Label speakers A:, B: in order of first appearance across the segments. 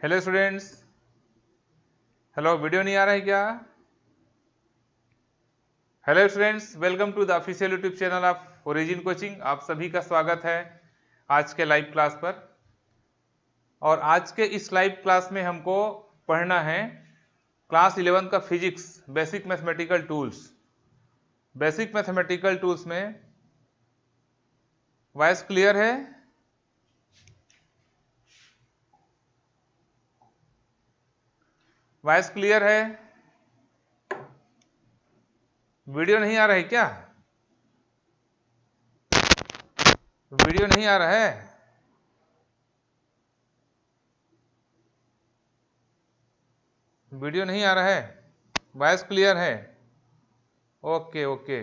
A: Hello students. Hello, video नहीं आ रहा है क्या? Hello students, welcome to the official YouTube channel of Origin Coaching. आप सभी का स्वागत है आज के लाइव क्लास पर। और आज के इस लाइव क्लास में हमको पढ़ना है क्लास 11 का physics basic mathematical tools. Basic mathematical tools में वॉइस क्लियर है? वॉइस क्लियर है? वीडियो नहीं आ रहा है क्या? वीडियो नहीं आ रहा है? वीडियो नहीं आ रहा है? वॉइस क्लियर है? Okay okay.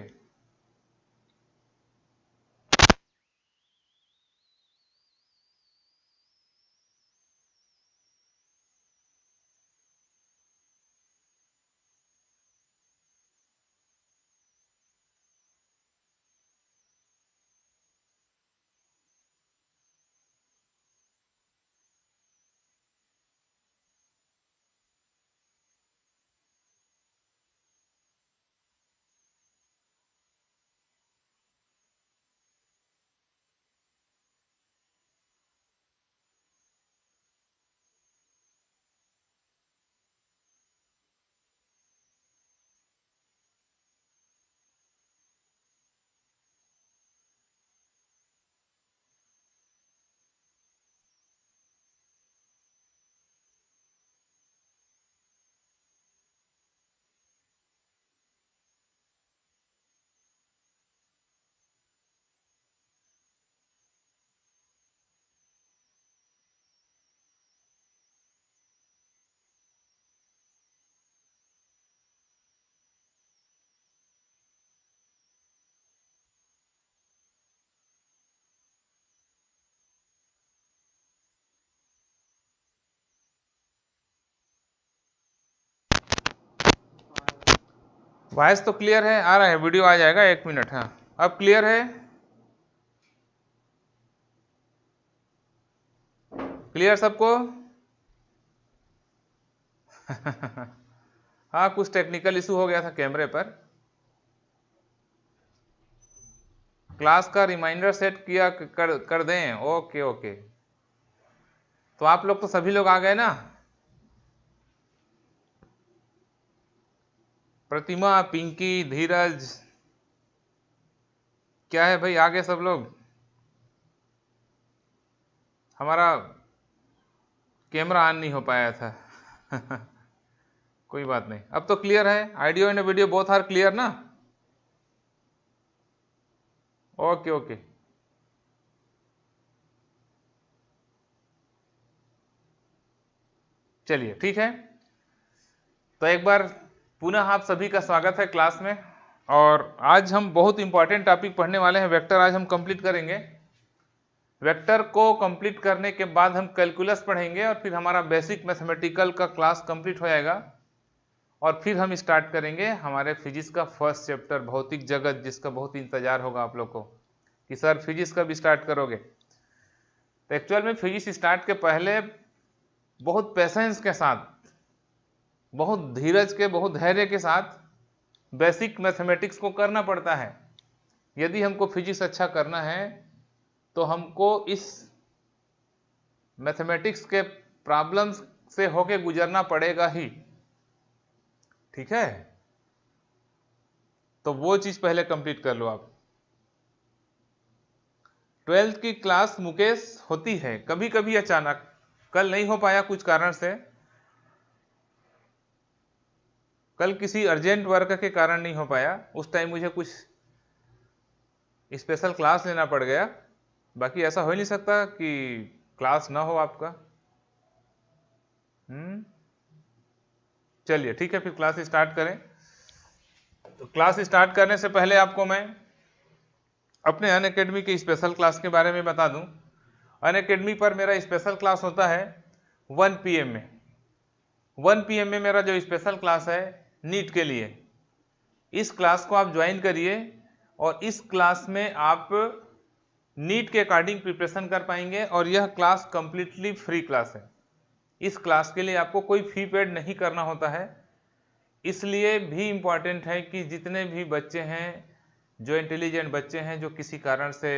A: वॉइस तो क्लियर है, आ रहा है, वीडियो आ जाएगा 1 मिनट। हाँ, अब क्लियर है? क्लियर सबको? हाँ, कुछ टेक्निकल इशू हो गया था कैमरे पर। क्लास का रिमाइंडर सेट किया कर दें। Okay okay. तो आप लोग तो सभी लोग आ गए ना? प्रतिमा, पिंकी, धीरज, क्या है भाई, आ गए सब लोग? हमारा कैमरा ऑन नहीं हो पाया था। कोई बात नहीं, अब तो क्लियर है। Audio and video both are clear ना? Okay okay. चलिए ठीक है। तो एक बार पुनः आप सभी का स्वागत है क्लास में। और आज हम बहुत इंपॉर्टेंट टॉपिक पढ़ने वाले हैं। वेक्टर आज हम कंप्लीट करेंगे। वेक्टर को कंप्लीट करने के बाद हम कैलकुलस पढ़ेंगे और फिर हमारा बेसिक मैथमेटिकल का क्लास कंप्लीट हो जाएगा। और फिर हम स्टार्ट करेंगे हमारे फिजिक्स का फर्स्ट चैप्टर भौतिक जगत, जिसका बहुत इंतजार होगा आप लोग को कि सर फिजिक्स कब स्टार्ट करोगे। तो एक्चुअल में फिजिक्स स्टार्ट के पहले बहुत पेशेंस के साथ, बहुत धीरज के, बहुत धैर्य के साथ बेसिक मैथमेटिक्स को करना पड़ता है। यदि हमको फिजिक्स अच्छा करना है तो हमको इस मैथमेटिक्स के प्रॉब्लम्स से होके गुजरना पड़ेगा ही। ठीक है, तो वो चीज पहले कंप्लीट कर लो आप। 12th की क्लास मुकेश होती है कभी कभी अचानक, कल नहीं हो पाया कुछ कारण से। कल किसी अर्जेंट वर्क के कारण नहीं हो पाया, उस टाइम मुझे कुछ स्पेशल क्लास लेना पड़ गया। बाकी ऐसा हो ही नहीं सकता कि क्लास ना हो आपका। चलिए ठीक है, फिर क्लास स्टार्ट करें। तो क्लास स्टार्ट करने से पहले आपको मैं अपने अनअकैडमी के स्पेशल क्लास के बारे में बता दूं। अनअकैडमी पर मेरा स्पेशल क्लास होता है 1 PM में। 1 PM में मेरा जो स्पेशल क्लास है नीट के लिए, इस क्लास को आप ज्वाइन करिए। और इस क्लास में आप नीट के अकॉर्डिंग प्रिपरेशन कर पाएंगे। और यह क्लास कंप्लीटली फ्री क्लास है। इस क्लास के लिए आपको कोई फी पेड नहीं करना होता है। इसलिए भी इम्पॉर्टेंट है कि जितने भी बच्चे हैं, जो इंटेलिजेंट बच्चे हैं, जो किसी कारण से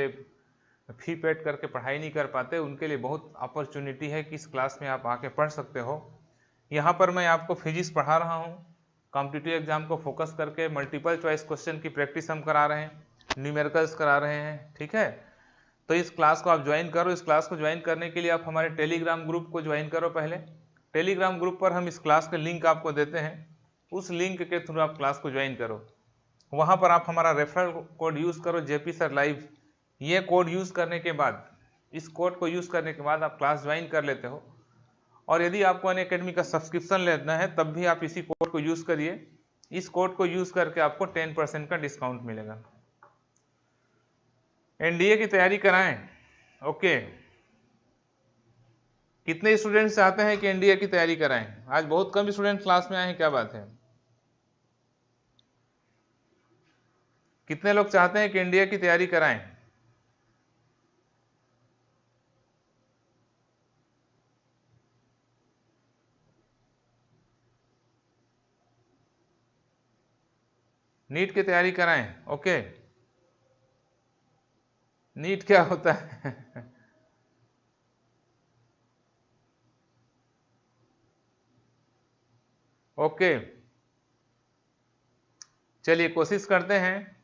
A: फी पेड करके पढ़ाई नहीं कर पाते, उनके लिए बहुत अपॉर्चुनिटी है कि इस क्लास में आप आके पढ़ सकते हो। यहाँ पर मैं आपको फिजिक्स पढ़ा रहा हूँ, कॉम्पिटिटिव एग्जाम को फोकस करके मल्टीपल चॉइस क्वेश्चन की प्रैक्टिस हम करा रहे हैं, न्यूमेरिकल्स करा रहे हैं, ठीक है। तो इस क्लास को आप ज्वाइन करो। इस क्लास को ज्वाइन करने के लिए आप हमारे टेलीग्राम ग्रुप को ज्वाइन करो। पहले टेलीग्राम ग्रुप पर हम इस क्लास के लिंक आपको देते हैं, उस लिंक के थ्रू आप क्लास को ज्वाइन करो। वहाँ पर आप हमारा रेफरल कोड यूज़ करो, जेपी सर लाइव। ये कोड यूज़ करने के बाद, इस कोड को यूज़ करने के बाद आप क्लास ज्वाइन कर लेते हो। और यदि आपको अनअकैडमी का सब्सक्रिप्शन लेना है तब भी आप इसी कोड को यूज़ करिए। इस कोड को यूज़ करके आपको 10% का डिस्काउंट मिलेगा। एनडीए की तैयारी कराएं, ओके। कितने स्टूडेंट्स चाहते हैं कि एनडीए की तैयारी कराएं? आज बहुत कम स्टूडेंट क्लास में आए हैं, क्या बात है? कितने लोग चाहते हैं कि एनडीए की तैयारी कराएं? नीट की तैयारी कराएं, ओके। नीट क्या होता है? ओके, चलिए कोशिश करते हैं।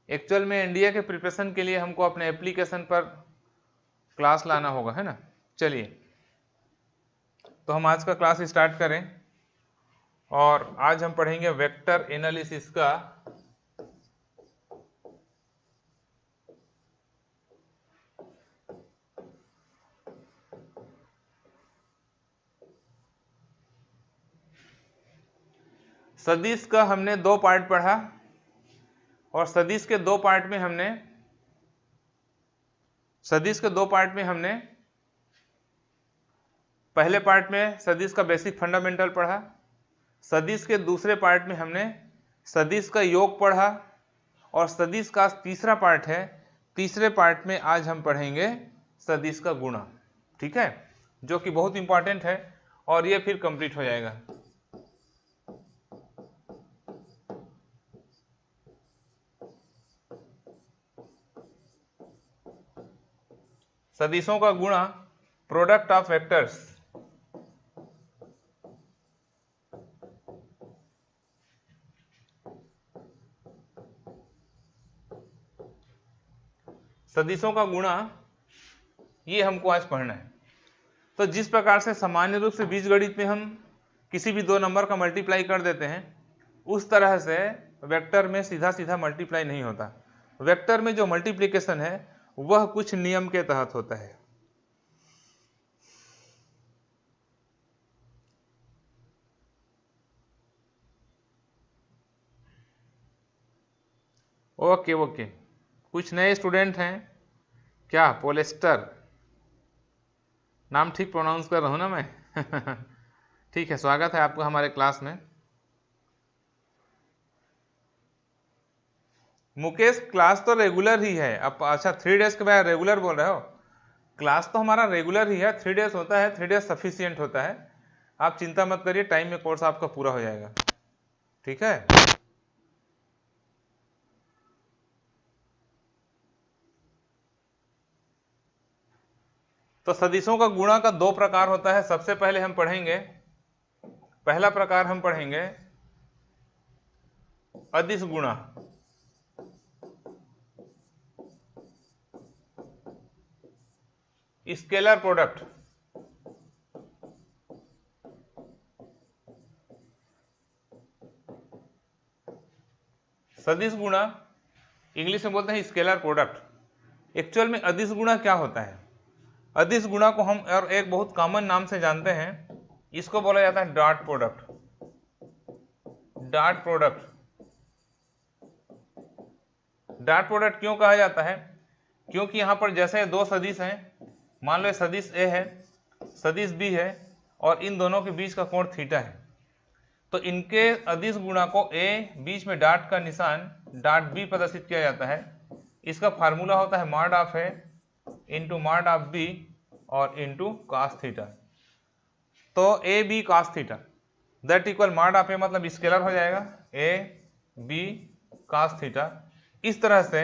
A: एक्चुअल में एनडीए के प्रिपरेशन के लिए हमको अपने एप्लीकेशन पर क्लास लाना होगा, है ना। चलिए, तो हम आज का क्लास स्टार्ट करें और आज हम पढ़ेंगे वेक्टर एनालिसिस का सदिश का हमने 2 पार्ट पढ़ा और सदिश के 2 पार्ट में हमने पहले पार्ट में सदिश का बेसिक फंडामेंटल पढ़ा। सदिश के दूसरे पार्ट में हमने सदिश का योग पढ़ा और सदिश का तीसरा पार्ट है, तीसरे पार्ट में आज हम पढ़ेंगे सदिश का गुणा, ठीक है, जो कि बहुत इंपॉर्टेंट है और ये फिर कंप्लीट हो जाएगा। सदिशों का गुणा, प्रोडक्ट ऑफ वेक्टर्स। सदिशों का गुणा, ये हमको आज पढ़ना है। तो जिस प्रकार से सामान्य रूप से बीजगणित में हम किसी भी 2 नंबर का मल्टीप्लाई कर देते हैं, उस तरह से वेक्टर में सीधा सीधा मल्टीप्लाई नहीं होता। वेक्टर में जो मल्टीप्लिकेशन है वह कुछ नियम के तहत होता है। ओके ओके, कुछ नए स्टूडेंट हैं क्या? पोलेस्टर, नाम ठीक प्रोनाउंस कर रहा हूँ ना मैं? ठीक है, स्वागत है आपका हमारे क्लास में। मुकेश, क्लास तो रेगुलर ही है। अब अच्छा 3 डेज के बाद रेगुलर बोल रहे हो? क्लास तो हमारा रेगुलर ही है, 3 डेज होता है, 3 डेज सफिशियंट होता है। आप चिंता मत करिए, टाइम में कोर्स आपका पूरा हो जाएगा, ठीक है। तो सदिशों का गुणा का 2 प्रकार होता है। सबसे पहले हम पढ़ेंगे, पहला प्रकार हम पढ़ेंगे अदिश गुणा। Scalar product. सदिश गुणा इंग्लिश में बोलते हैं स्केलर प्रोडक्ट। एक्चुअल में अदिश गुणा क्या होता है? अदिश गुणा को हम और एक बहुत कॉमन नाम से जानते हैं, इसको बोला जाता है dot product. Dot product, dot product क्यों कहा जाता है? क्योंकि यहां पर जैसे 2 सदिश हैं, मान लो सदिश ए है, सदिश बी है और इन दोनों के बीच का कोण थीटा है, तो इनके अदिश गुणा को ए, बीच में डॉट का निशान डॉट बी प्रदर्शित किया जाता है। इसका फार्मूला होता है mod of A into mod of b और इंटू कॉस थीटा। तो a B cos theta that equal mod of a मतलब स्केलर हो जाएगा ए बी cos थीटा। इस तरह से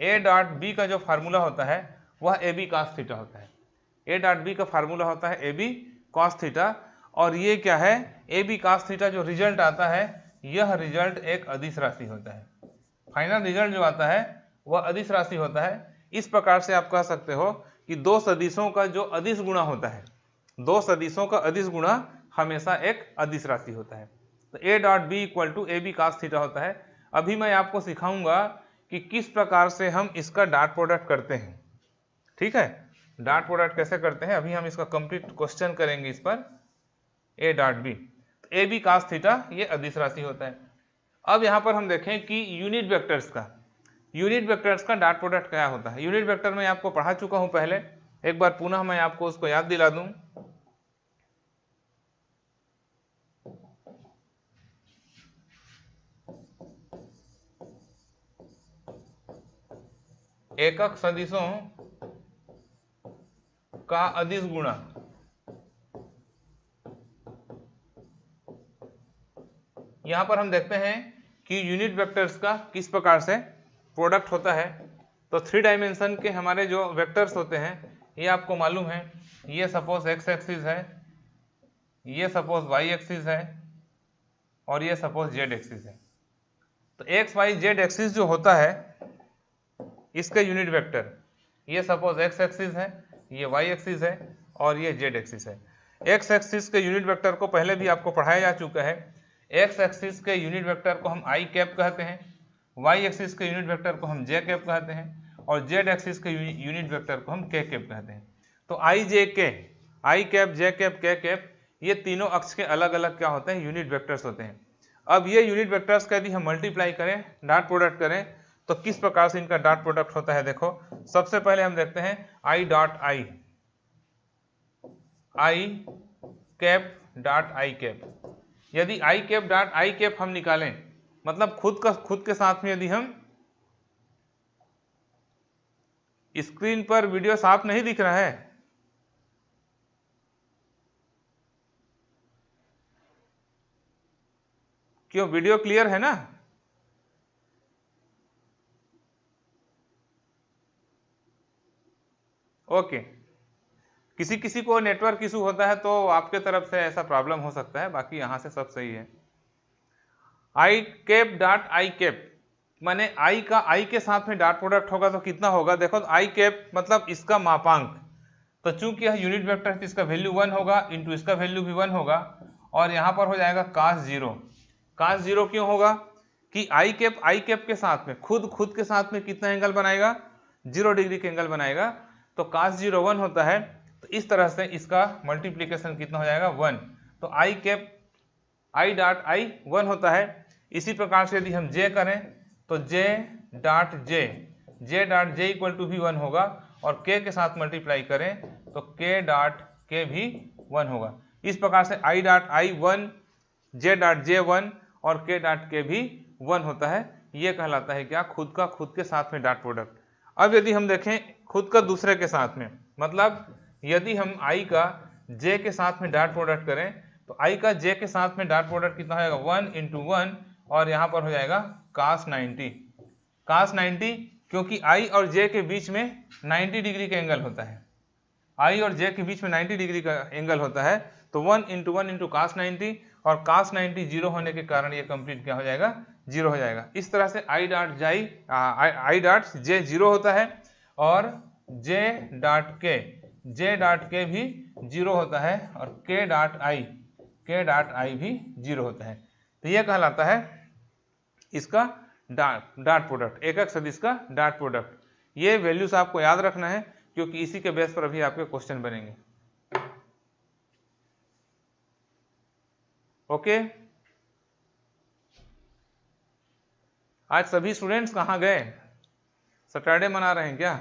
A: ए डॉट बी का जो फार्मूला होता है वह ए बी cos थीटा होता है। ए डॉट बी का फार्मूला होता है ए बी cos थीटा, और ये क्या है, ए बी cos थीटा जो रिजल्ट आता है यह रिजल्ट एक अदिश राशि होता है। फाइनल रिजल्ट जो आता है वह अदिश राशि होता है। इस प्रकार से आप कह सकते हो कि दो सदिशों का जो अदिश गुणा होता है, दो सदिशों का अदिश गुणा हमेशा एक अदिश राशि होता है। तो A dot B equal to A B cos theta होता है। अभी मैं आपको सिखाऊंगा कि किस प्रकार से हम इसका डॉट प्रोडक्ट करते हैं। ठीक है, डॉट प्रोडक्ट कैसे करते हैं अभी हम इसका कंप्लीट क्वेश्चन करेंगे इस पर। A dot B, A B cos theta ये अदिश राशि होता है। अब यहाँ पर हम देखें कि यूनिट वेक्टर्स का डॉट प्रोडक्ट क्या होता है। यूनिट वेक्टर मैं आपको पढ़ा चुका हूं पहले, एक बार पुनः मैं आपको उसको याद दिला दूं। एकक सदिशों का अदिश गुणा यहां पर हम देखते हैं कि यूनिट वेक्टर्स का किस प्रकार से प्रोडक्ट होता है। तो 3 डायमेंशन के हमारे जो वेक्टर्स होते हैं ये आपको मालूम है, ये सपोज एक्स एक्सिस है, ये सपोज वाई एक्सिस है, और ये सपोज जेड एक्सिस है। तो एक्स वाई जेड एक्सिस जो होता है इसका यूनिट वेक्टर, ये सपोज एक्स एक्सिस है, ये वाई एक्सिस है, और ये जेड एक्सिस है। एक्स एक्सिस के यूनिट वेक्टर को पहले भी आपको पढ़ाया जा चुका है। एक्स एक्सिस के यूनिट वेक्टर को हम आई कैप कहते हैं, वाई एक्सिस के यूनिट वेक्टर को हम जे कैप कहते हैं, और जेड एक्सिस के यूनिट वेक्टर को हम के कैप कहते हैं। तो आई जे के, आई कैप, जे कैप, के कैप, ये तीनों अक्ष के अलग अलग क्या होते हैं, यूनिट वेक्टर्स होते हैं। अब ये यूनिट वेक्टर्स का यदि हम मल्टीप्लाई करें, डॉट प्रोडक्ट करें, तो किस प्रकार से इनका डॉट प्रोडक्ट होता है। देखो सबसे पहले हम देखते हैं I dot I, I cap dot I cap. यदि आई कैप डॉट आई कैप हम निकालें, मतलब खुद के साथ में, यदि हम स्क्रीन पर वीडियो साफ नहीं दिख रहा है, क्यों, वीडियो क्लियर है ना? ओके, किसी को नेटवर्क इशू होता है तो आपके तरफ से ऐसा प्रॉब्लम हो सकता है, बाकी यहां से सब सही है। आई कैप डॉट आई कैप माने आई का आई के साथ में डॉट प्रोडक्ट होगा तो कितना होगा। देखो तो आई कैप मतलब इसका मापांक, तो चूंकि यह यूनिट वेक्टर है इसका वैल्यू 1 होगा, इंटू इसका वैल्यू भी 1 होगा, और यहां पर हो जाएगा cos 0। cos 0 क्यों होगा कि आई कैप के साथ में खुद के साथ में कितना एंगल बनाएगा, 0 डिग्री के एंगल बनाएगा, तो cos 0 1 होता है। तो इस तरह से इसका मल्टीप्लीकेशन कितना हो जाएगा, 1। तो आई कैप आई डॉट आई 1 होता है। इसी प्रकार से यदि हम जे करें तो J dot J equal to भी 1 होगा, और के के साथ मल्टीप्लाई करें तो के डॉट के भी 1 होगा। इस प्रकार से I dot I 1, J dot जे 1 और के डॉट के भी 1 होता है। ये कहलाता है क्या, खुद के साथ में डॉट प्रोडक्ट। अब यदि हम देखें खुद का दूसरे के साथ में, मतलब यदि हम आई का जे के साथ में डॉट प्रोडक्ट करें तो आई का जे के साथ में डॉट प्रोडक्ट कितना हो जाएगा, 1 इंटू 1, और यहाँ पर हो जाएगा cos 90। cos 90 क्योंकि आई और जे के बीच में 90 डिग्री का एंगल होता है, आई और जे के बीच में 90 डिग्री का एंगल होता है। तो 1 इंटू cos 90, और cos 90 जीरो होने के कारण ये कंप्लीट क्या हो जाएगा, 0 हो जाएगा। इस तरह से आई डॉट जे 0 होता है, और जे डॉट के भी 0 होता है, और के डॉट आई भी 0 होता है। तो यह कहलाता है इसका डॉट प्रोडक्ट, एकक सदिश का डॉट प्रोडक्ट। ये वैल्यूज आपको याद रखना है क्योंकि इसी के बेस पर अभी आपके क्वेश्चन बनेंगे। ओके, आज सभी स्टूडेंट्स कहाँ गए, सैटरडे मना रहे हैं क्या?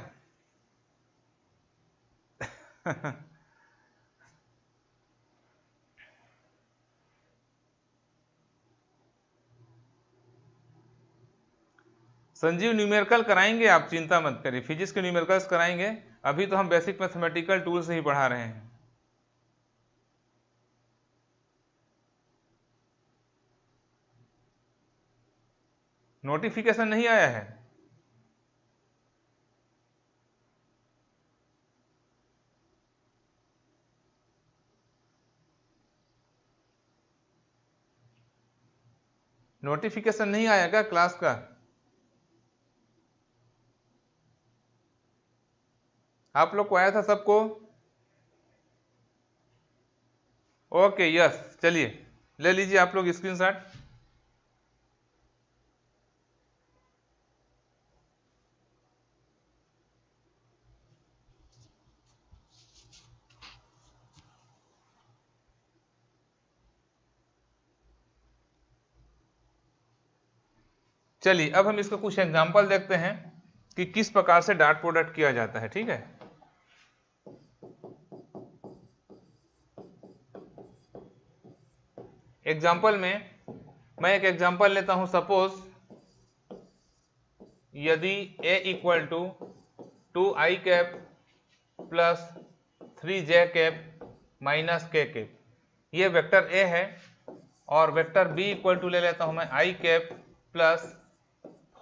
A: संजीव न्यूमेरिकल कराएंगे, आप चिंता मत करिए, फिजिक्स के न्यूमेरिकल्स कराएंगे। अभी तो हम बेसिक मैथमेटिकल टूल से ही पढ़ा रहे हैं। नोटिफिकेशन नहीं आया है? नोटिफिकेशन नहीं आया क्या क्लास का? आप लोग को आया था सबको? ओके यस, चलिए ले लीजिए आप लोग स्क्रीनशॉट। चलिए अब हम इसका कुछ एग्जांपल देखते हैं कि किस प्रकार से डॉट प्रोडक्ट किया जाता है। ठीक है, एग्जांपल में मैं एक एग्जांपल लेता हूं। सपोज यदि a equal to 2i cap plus 3j cap minus k cap, ये वेक्टर a है, और वेक्टर b इक्वल टू ले लेता हूं मैं i cap plus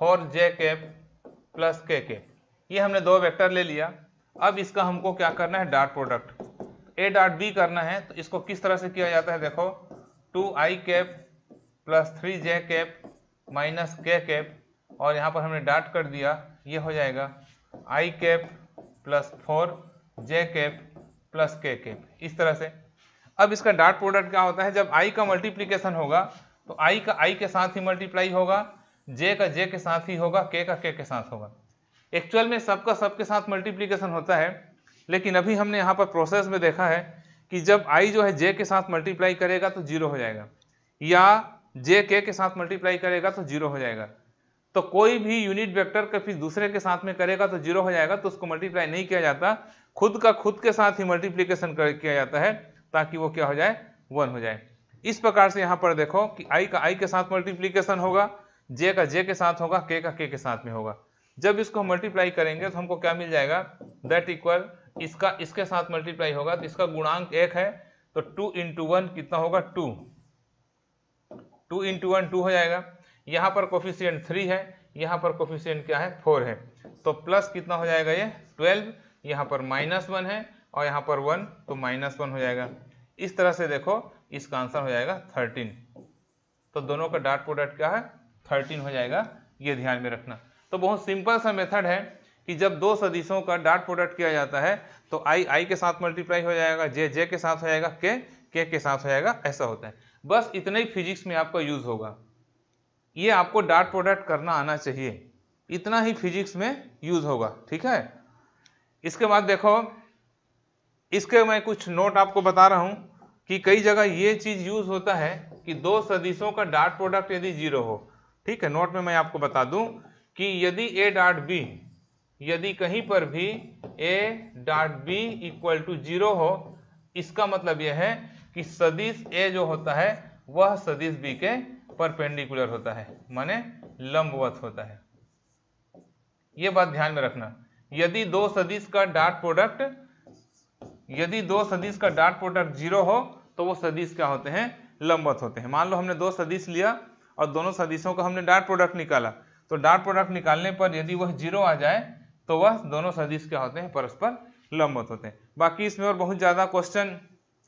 A: 4j cap plus k cap. ये हमने दो वेक्टर ले लिया। अब इसका हमको क्या करना है? Dot product a dot b करना है। तो इसको किस तरह से किया जाता है? देखो, 2i cap plus 3j cap minus k cap, और यहाँ पर हमने डॉट कर दिया, ये हो जाएगा i cap plus 4j cap plus k cap, इस तरह से। अब इसका डॉट प्रोडक्ट क्या होता है? जब i का मल्टीप्लीकेशन होगा तो i का i के साथ ही मल्टीप्लाई होगा, j का j के साथ ही होगा, k का k के साथ होगा। एक्चुअल में सबका सबके साथ मल्टीप्लीकेशन होता है, लेकिन अभी हमने यहाँ पर प्रोसेस में देखा है कि जब i जो है j के साथ मल्टीप्लाई करेगा तो 0 हो जाएगा, या j k के साथ मल्टीप्लाई करेगा तो 0 हो जाएगा। तो कोई भी यूनिट वेक्टर का फिर दूसरे के साथ में करेगा तो 0 हो जाएगा, तो उसको मल्टीप्लाई नहीं किया जाता, खुद का खुद के साथ ही मल्टीप्लीकेशन किया जाता है, ताकि वो क्या हो जाए? 1 हो जाए। इस प्रकार से यहाँ पर देखो कि i का i के साथ मल्टीप्लीकेशन होगा, j का j के साथ होगा, k का k के साथ में होगा। जब इसको मल्टीप्लाई करेंगे तो हमको क्या मिल जाएगा? दैट इक्वल, इसका इसके साथ मल्टीप्लाई होगा तो इसका गुणांक 1 है, तो 2 इंटू 1 कितना होगा? 2। 2 इंटू 1 2 हो जाएगा। यहाँ पर कोफिशिएंट 3 है, यहाँ पर कोफिशिएंट क्या है? 4 है, तो प्लस कितना हो जाएगा? ये 12। यहाँ पर -1 है और यहाँ पर 1, तो -1 हो जाएगा। इस तरह से देखो, इसका आंसर हो जाएगा 13। तो दोनों का डॉट प्रोडक्ट क्या है? 13 हो जाएगा, ये ध्यान में रखना। तो बहुत सिंपल सा मेथड है कि जब दो सदिशों का डॉट प्रोडक्ट किया जाता है तो i के साथ मल्टीप्लाई हो जाएगा, j के साथ हो जाएगा, k के साथ हो जाएगा, ऐसा होता है। बस इतना ही फिजिक्स में आपका यूज होगा। ये आपको डॉट प्रोडक्ट करना आना चाहिए, इतना ही फिजिक्स में यूज होगा। ठीक है, इसके बाद देखो, इसके मैं कुछ नोट आपको बता रहा हूं कि कई जगह ये चीज यूज होता है कि दो सदिशों का डॉट प्रोडक्ट यदि 0 हो। ठीक है, नोट में मैं आपको बता दूं कि यदि a डॉट b, यदि कहीं पर भी a dot b equal to 0 हो, इसका मतलब यह है कि सदिश a जो होता है वह सदिश b के परपेंडिकुलर होता है, माने लंबवत होता है। यह बात ध्यान में रखना। यदि दो सदिश का डॉट प्रोडक्ट 0 हो तो वो सदिश क्या होते हैं? लंबवत होते हैं। मान लो हमने दो सदिश लिया और दोनों सदिशों का हमने डॉट प्रोडक्ट निकाला, तो डॉट प्रोडक्ट निकालने पर यदि वह 0 आ जाए तो वह दोनों सदिश क्या होते हैं? परस्पर लंबवत होते हैं। बाकी इसमें और बहुत ज़्यादा क्वेश्चन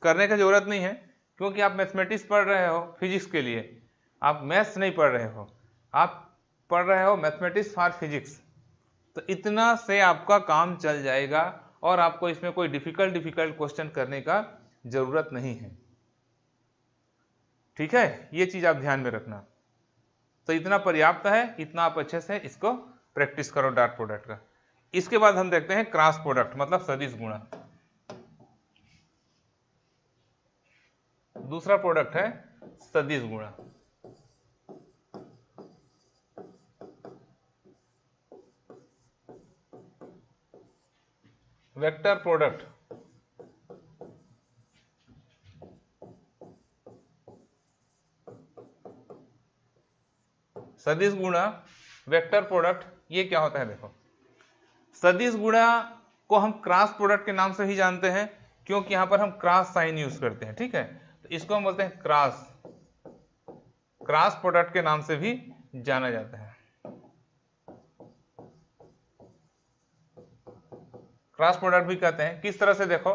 A: करने की जरूरत नहीं है, क्योंकि आप मैथमेटिक्स पढ़ रहे हो फिजिक्स के लिए, आप मैथ्स नहीं पढ़ रहे हो, आप पढ़ रहे हो मैथमेटिक्स फॉर फिजिक्स। तो इतना से आपका काम चल जाएगा और आपको इसमें कोई डिफिकल्ट क्वेश्चन करने का जरूरत नहीं है। ठीक है, ये चीज आप ध्यान में रखना। तो इतना पर्याप्त है, इतना आप अच्छे से इसको प्रैक्टिस करो डॉट प्रोडक्ट का। इसके बाद हम देखते हैं क्रॉस प्रोडक्ट, मतलब सदिश गुणा। दूसरा प्रोडक्ट है सदिश गुणा। वेक्टर प्रोडक्ट, सदिश गुणा, वेक्टर प्रोडक्ट, ये क्या होता है? देखो, सदिश गुणा को हम क्रॉस प्रोडक्ट के नाम से ही जानते हैं, क्योंकि यहां पर हम क्रॉस साइन यूज करते हैं। ठीक है, तो इसको हम बोलते हैं क्रॉस प्रोडक्ट के नाम से भी जाना जाता है। क्रॉस प्रोडक्ट भी कहते हैं। किस तरह से, देखो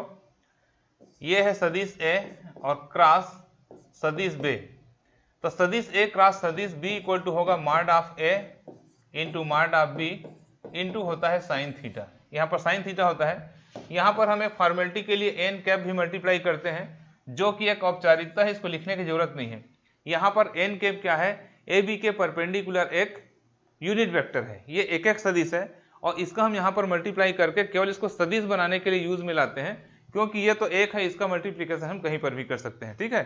A: ये है सदिश ए और क्रॉस सदिश बी, तो सदिश ए क्रॉस सदिश बी इक्वल टू होगा mod of A into mod of B into होता है साइन थीटा। यहाँ पर साइन थीटा होता है। यहाँ पर हम एक फॉर्मेलिटी के लिए एन कैप भी मल्टीप्लाई करते हैं, जो कि एक औपचारिकता है, इसको लिखने की जरूरत नहीं है। यहाँ पर एन कैप क्या है, ए बी के परपेंडिकुलर एक यूनिट वेक्टर है, ये एक एक सदिश है और इसका हम यहाँ पर मल्टीप्लाई करके केवल इसको सदिश बनाने के लिए यूज में लाते हैं, क्योंकि ये तो एक है, इसका मल्टीप्लीकेशन हम कहीं पर भी कर सकते हैं। ठीक है,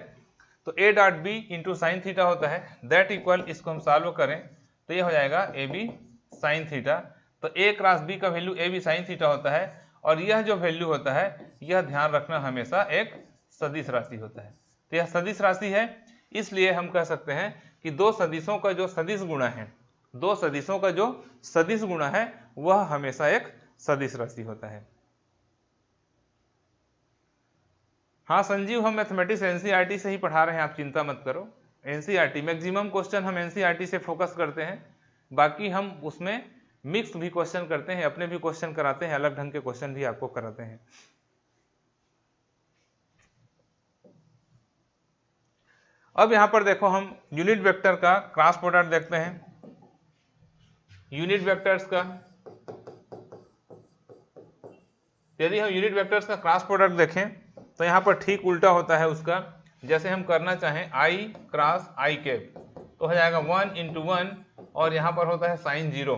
A: तो A dot B into sine theta होता है, दैट इक्वल, इसको हम सॉल्व करें तो ये हो जाएगा ए बी साइन थीटा। तो ए क्रॉस बी का value A B sine theta होता है और यह जो वैल्यू होता है यह ध्यान रखना हमेशा एक सदिश राशि होता है। तो यह सदिश राशि है, इसलिए हम कह सकते हैं कि दो सदिशों का जो सदिश गुणा है, दो सदिशों का जो सदिश गुणा है वह हमेशा एक सदिश राशि होता है। हाँ संजीव, हम मैथमेटिक्स एनसीईआरटी से ही पढ़ा रहे हैं, आप चिंता मत करो। एनसीईआरटी मैक्सिमम क्वेश्चन हम एनसीईआरटी से फोकस करते हैं, बाकी हम उसमें मिक्स भी क्वेश्चन करते हैं, अपने भी क्वेश्चन कराते हैं, अलग ढंग के क्वेश्चन भी आपको कराते हैं। अब यहां पर देखो हम यूनिट वेक्टर का क्रॉस प्रोडक्ट देखते हैं। यूनिट वेक्टर्स का, यदि हम यूनिट वेक्टर्स का क्रॉस प्रोडक्ट देखें तो यहां पर ठीक उल्टा होता है उसका। जैसे हम करना चाहें आई क्रॉस आई कैप तो हो जाएगा 1 इंटू 1 और यहां पर होता है साइन जीरो,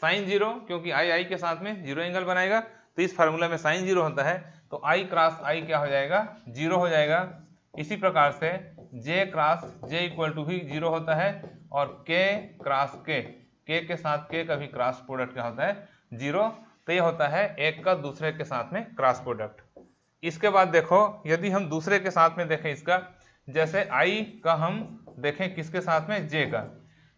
A: साइन जीरो, क्योंकि आई आई के साथ में जीरो एंगल बनाएगा, तो इस फार्मूला में साइन जीरो होता है, तो आई क्रॉस आई क्या हो जाएगा, जीरो हो जाएगा। इसी प्रकार से जे क्रॉस जे इक्वल टू भी जीरो होता है और के क्रॉस के के साथ के का भी क्रॉस प्रोडक्ट क्या होता है, जीरो। तो ये होता है एक का दूसरे के साथ में क्रॉस प्रोडक्ट। इसके बाद देखो यदि हम दूसरे के साथ में देखें इसका, जैसे आई का हम देखें किसके साथ में, जे का,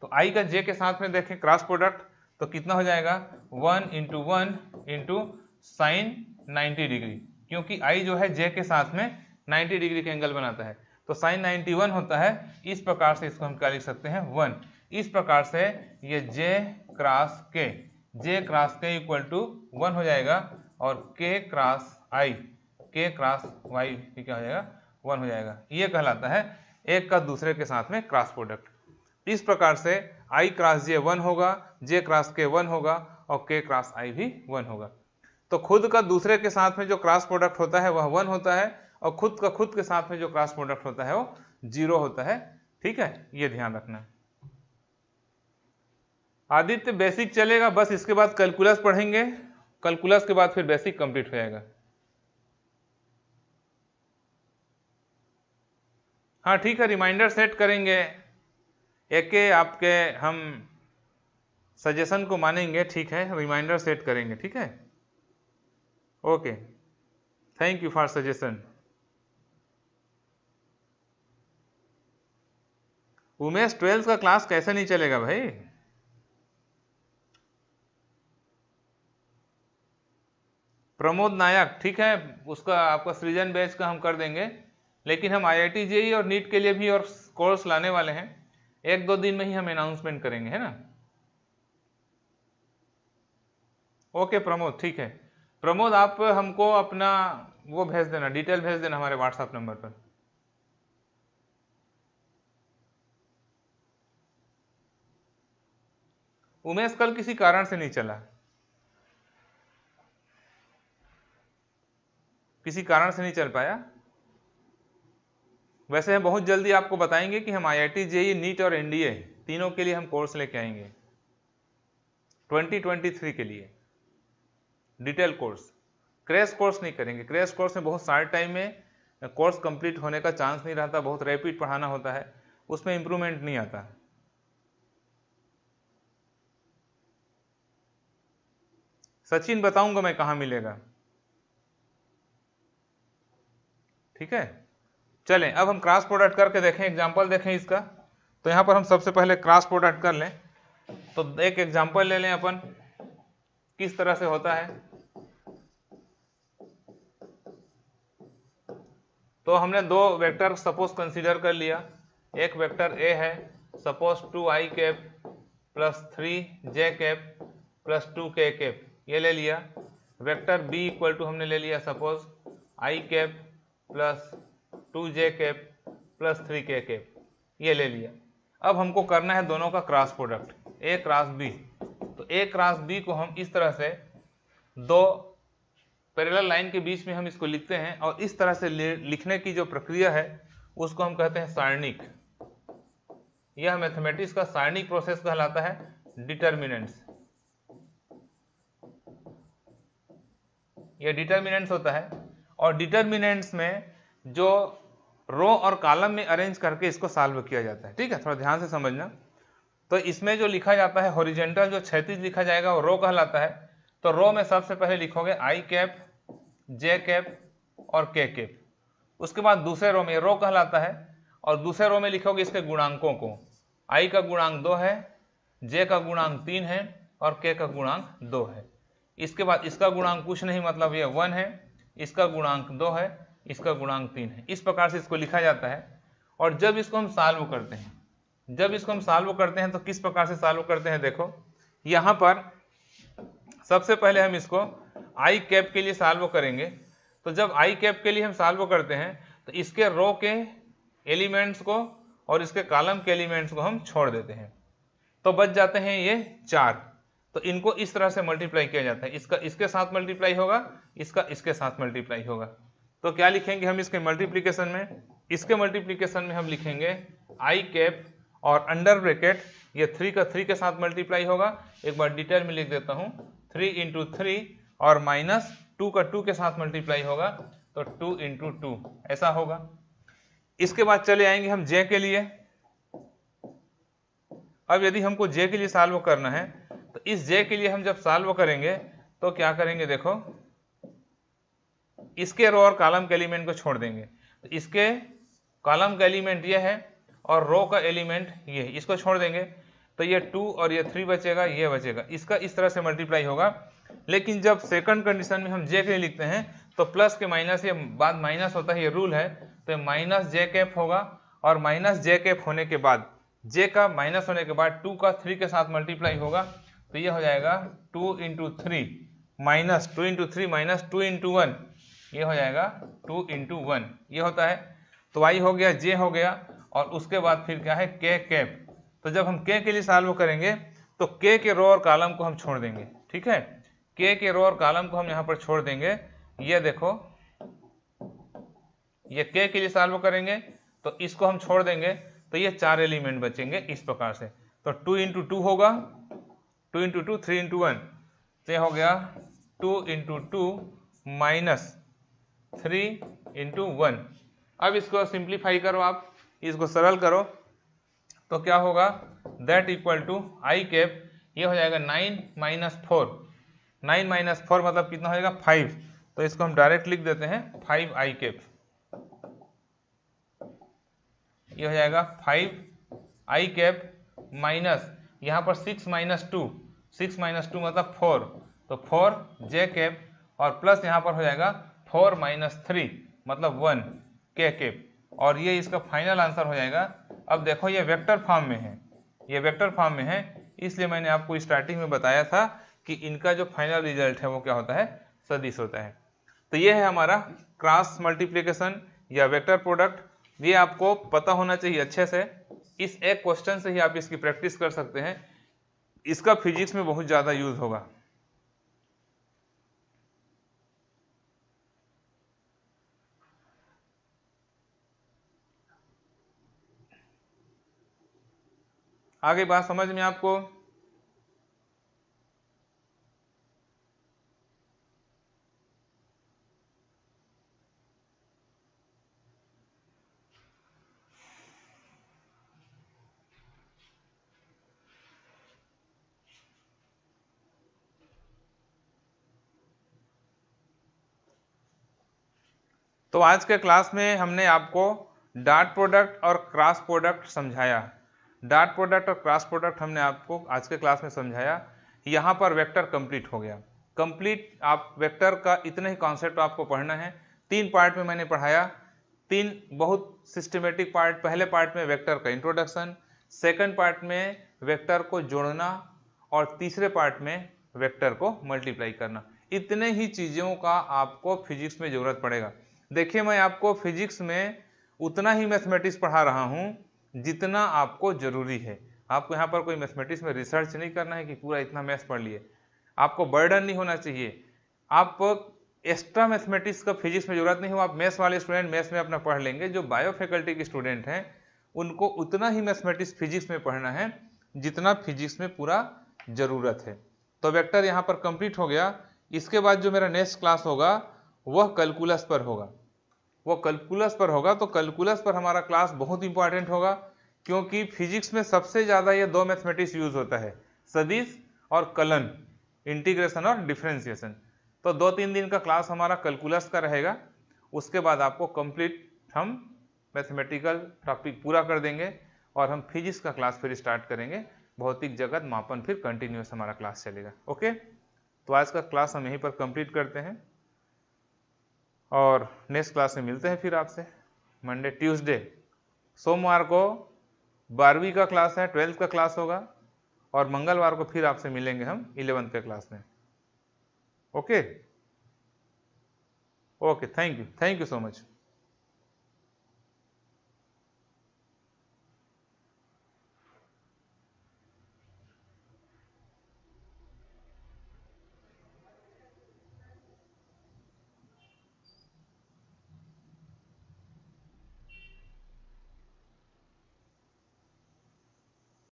A: तो आई का जे के साथ में देखें क्रॉस प्रोडक्ट तो कितना हो जाएगा 1 इंटू 1 इंटू साइन 90 डिग्री, क्योंकि आई जो है जे के साथ में 90 डिग्री के एंगल बनाता है, तो साइन 91 होता है। इस प्रकार से इसको हम क्या लिख सकते हैं 1। इस प्रकार से ये जे क्रॉस के इक्वल टू 1 हो जाएगा और के क्रॉस आई के क्रॉस वाई क्या हो जाएगा 1 हो जाएगा। ये कहलाता है एक का दूसरे के साथ में क्रॉस प्रोडक्ट। इस प्रकार से आई क्रॉस जे 1 होगा, जे क्रॉस के 1 होगा और के क्रॉस आई भी 1 होगा। तो खुद का दूसरे के साथ में जो क्रॉस प्रोडक्ट होता है वह 1 होता है और खुद का खुद के साथ में जो क्रॉस प्रोडक्ट होता है वो 0 होता है। ठीक है, ये ध्यान रखना। आदित्य बेसिक चलेगा, बस इसके बाद कैलकुलस पढ़ेंगे, कैलकुलस के बाद फिर बेसिक कंप्लीट हो जाएगा। हाँ ठीक है, रिमाइंडर सेट करेंगे, एक आपके हम सजेशन को मानेंगे। ठीक है, रिमाइंडर सेट करेंगे। ठीक है, okay, thank you for suggestion. Umesh 12th का क्लास कैसे नहीं चलेगा भाई? प्रमोद नायक, ठीक है, उसका आपका सृजन बैच का हम कर देंगे, लेकिन हम IIT JEE और नीट के लिए भी और कोर्स लाने वाले हैं, 1-2 दिन में ही हम अनाउंसमेंट करेंगे, है ना। ओके प्रमोद, ठीक है। प्रमोद आप हमको अपना वो भेज देना, डिटेल भेज देना हमारे व्हाट्सएप नंबर पर। उमेश कल किसी कारण से नहीं चला, किसी कारण से नहीं चल पाया। वैसे हम बहुत जल्दी आपको बताएंगे कि हम IIT JEE नीट और NDA तीनों के लिए हम कोर्स लेके आएंगे 2023 के लिए, डिटेल कोर्स। क्रैश कोर्स नहीं करेंगे, क्रैश कोर्स में बहुत शॉर्ट टाइम में कोर्स कंप्लीट होने का चांस नहीं रहता, बहुत रैपिड पढ़ाना होता है, उसमें इंप्रूवमेंट नहीं आता। सचिन बताऊंगा मैं कहाँ मिलेगा। ठीक है, चलें अब हम क्रॉस प्रोडक्ट करके देखें, एग्जांपल देखें इसका। तो यहां पर हम सबसे पहले क्रॉस प्रोडक्ट कर लें, तो एक एग्जांपल ले लें अपन, किस तरह से होता है। तो हमने दो वेक्टर सपोज कंसीडर कर लिया, एक वेक्टर ए है suppose 2i cap plus 3j cap plus 2k cap, ये ले लिया। वेक्टर b इक्वल टू हमने ले लिया suppose i cap plus 2j cap plus 3k cap, ये ले लिया। अब हमको करना है दोनों का cross product a cross b। तो a क्रॉस b को हम इस तरह से दो पैरेलल लाइन के बीच में हम इसको लिखते हैं, और इस तरह से लिखने की जो प्रक्रिया है उसको हम कहते हैं सारणिक। यह मैथमेटिक्स का सारणिक प्रोसेस कहलाता है, डिटर्मिनेंट्स। यह डिटर्मिनेंट्स होता है, और डिटर्मिनेंट्स में जो रो और कॉलम में अरेंज करके इसको सॉल्व किया जाता है। ठीक है, थोड़ा ध्यान से समझना। तो इसमें जो लिखा जाता है हॉरिजॉन्टल, जो क्षैतिज लिखा जाएगा वो रो कहलाता है। तो रो में सबसे पहले लिखोगे आई कैप, जे कैप और के कैप। उसके बाद दूसरे रो में रो कहलाता है, और दूसरे रो में लिखोगे इसके गुणांकों को। आई का गुणांक 2 है, जे का गुणांक 3 है और के का गुणांक 2 है। इसके बाद इसका गुणांक कुछ नहीं, मतलब ये 1 है, इसका गुणांक 2 है, इसका गुणांक 3 है। इस प्रकार से इसको लिखा जाता है। और जब इसको हम सॉल्व करते हैं, तो किस प्रकार से सॉल्व करते हैं, देखो यहाँ पर सबसे पहले हम इसको आई कैप के लिए सॉल्व करेंगे। तो जब आई कैप के लिए हम सॉल्व करते हैं तो इसके रो के एलिमेंट्स को और इसके कॉलम के एलिमेंट्स को हम छोड़ देते हैं, तो बच जाते हैं ये 4। तो इनको इस तरह से मल्टीप्लाई किया जाता है, इसका इसके साथ मल्टीप्लाई होगा, इसका इसके साथ मल्टीप्लाई होगा। तो क्या लिखेंगे हम इसके मल्टीप्लिकेशन में? इसके मल्टीप्लिकेशन में हम लिखेंगे आई कैप और अंडर ब्रैकेट ये 3 का 3 के साथ मल्टीप्लाई होगा। एक बार डिटेल में लिख देता हूँ, 3 इंटू 3 और माइनस 2 का 2 के साथ मल्टीप्लाई होगा, तो 2 इंटू 2 ऐसा होगा। इसके बाद चले आएंगे हम जे के लिए। अब यदि हमको जे के लिए सॉल्व करना है तो इस जे के लिए हम जब सॉल्व करेंगे तो क्या करेंगे, देखो इसके रो और कॉलम के एलिमेंट को छोड़ देंगे। तो इसके कॉलम का एलिमेंट ये है और रो का एलिमेंट ये, इसको छोड़ देंगे तो ये 2 और ये 3 बचेगा, ये बचेगा, इसका इस तरह से मल्टीप्लाई होगा। लेकिन जब सेकंड कंडीशन में हम जे के लिए लिखते हैं तो प्लस के माइनस, ये बाद माइनस होता है, ये रूल है, तो माइनस जे कैप होगा। और माइनस जे कैप होने के बाद, जे का माइनस होने के बाद 2 का 3 के साथ मल्टीप्लाई होगा, तो ये हो जाएगा 2 into 3 minus 2 into 3 minus 2 into 1, ये हो जाएगा 2 इंटू 1, ये होता है। तो आई हो गया, जे हो गया, और उसके बाद फिर क्या है, के कैप। तो जब हम के लिए सॉल्व करेंगे तो के रो और कॉलम को हम छोड़ देंगे। ठीक है, के रो और कॉलम को हम यहाँ पर छोड़ देंगे। ये देखो, ये के लिए सॉल्व करेंगे तो इसको हम छोड़ देंगे, तो ये 4 एलिमेंट बचेंगे इस प्रकार से। तो 2 इंटू 2 होगा, 2 इंटू 2 3 इंटू 1, तो ये हो गया 2 इंटू 2 माइनस 3 इंटू 1। अब इसको सिंप्लीफाई करो, आप इसको सरल करो, तो क्या होगा, that equal to I cap, ये हो जाएगा 9 माइनस 4, 9 माइनस 4 मतलब कितना हो जाएगा, 5। तो इसको हम डायरेक्ट लिख देते हैं 5 आई कैप, ये हो जाएगा 5 आई कैप माइनस यहाँ पर 6 माइनस 2, 6 माइनस 2 मतलब 4, तो 4 जे कैप, और प्लस यहाँ पर हो जाएगा 4 माइनस 3 मतलब 1 के कैप, और ये इसका फाइनल आंसर हो जाएगा। अब देखो ये वेक्टर फॉर्म में है, ये वेक्टर फॉर्म में है, इसलिए मैंने आपको स्टार्टिंग में बताया था कि इनका जो फाइनल रिजल्ट है वो क्या होता है, सदिश होता है। तो ये है हमारा क्रॉस मल्टीप्लिकेशन या वेक्टर प्रोडक्ट। ये आपको पता होना चाहिए अच्छे से। इस एक क्वेश्चन से ही आप इसकी प्रैक्टिस कर सकते हैं, इसका फिजिक्स में बहुत ज़्यादा यूज होगा। आगे बात समझ में आपको? तो आज के क्लास में हमने आपको डॉट प्रोडक्ट और क्रॉस प्रोडक्ट समझाया। डॉट प्रोडक्ट और क्रॉस प्रोडक्ट हमने आपको आज के क्लास में समझाया। यहाँ पर वेक्टर कंप्लीट हो गया। कंप्लीट आप वेक्टर का इतने ही कॉन्सेप्ट आपको पढ़ना है। 3 पार्ट में मैंने पढ़ाया, 3 बहुत सिस्टमेटिक पार्ट। पहले पार्ट में वेक्टर का इंट्रोडक्शन, सेकंड पार्ट में वेक्टर को जोड़ना, और तीसरे पार्ट में वेक्टर को मल्टीप्लाई करना। इतने ही चीज़ों का आपको फिजिक्स में ज़रूरत पड़ेगा। देखिए, मैं आपको फिजिक्स में उतना ही मैथमेटिक्स पढ़ा रहा हूँ जितना आपको ज़रूरी है। आपको यहाँ पर कोई मैथमेटिक्स में रिसर्च नहीं करना है कि पूरा इतना मैथ्स पढ़ लिए। आपको बर्डन नहीं होना चाहिए। आप एक्स्ट्रा मैथमेटिक्स का फिजिक्स में ज़रूरत नहीं हो। आप मैथ्स वाले स्टूडेंट मैथ्स में अपना पढ़ लेंगे। जो बायो फैकल्टी के स्टूडेंट हैं उनको उतना ही मैथमेटिक्स फिजिक्स में पढ़ना है जितना फिजिक्स में पूरा ज़रूरत है। तो वेक्टर यहाँ पर कंप्लीट हो गया। इसके बाद जो मेरा नेक्स्ट क्लास होगा वह कैलकुलस पर होगा। तो कैलकुलस पर हमारा क्लास बहुत इंपॉर्टेंट होगा, क्योंकि फिजिक्स में सबसे ज़्यादा ये दो मैथमेटिक्स यूज होता है, सदिश और कलन, इंटीग्रेशन और डिफरेंशिएशन। तो 2-3 दिन का क्लास हमारा कैलकुलस का रहेगा। उसके बाद आपको कंप्लीट हम मैथमेटिकल टॉपिक पूरा कर देंगे और हम फिजिक्स का क्लास फिर स्टार्ट करेंगे। भौतिक जगत मापन फिर कंटिन्यूस हमारा क्लास चलेगा। ओके, तो आज का क्लास हम यहीं पर कंप्लीट करते हैं और नेक्स्ट क्लास में मिलते हैं फिर आपसे मंडे ट्यूसडे। सोमवार को 12वीं का क्लास है, 12th का क्लास होगा और मंगलवार को फिर आपसे मिलेंगे हम 11th के क्लास में। Okay, thank you so much.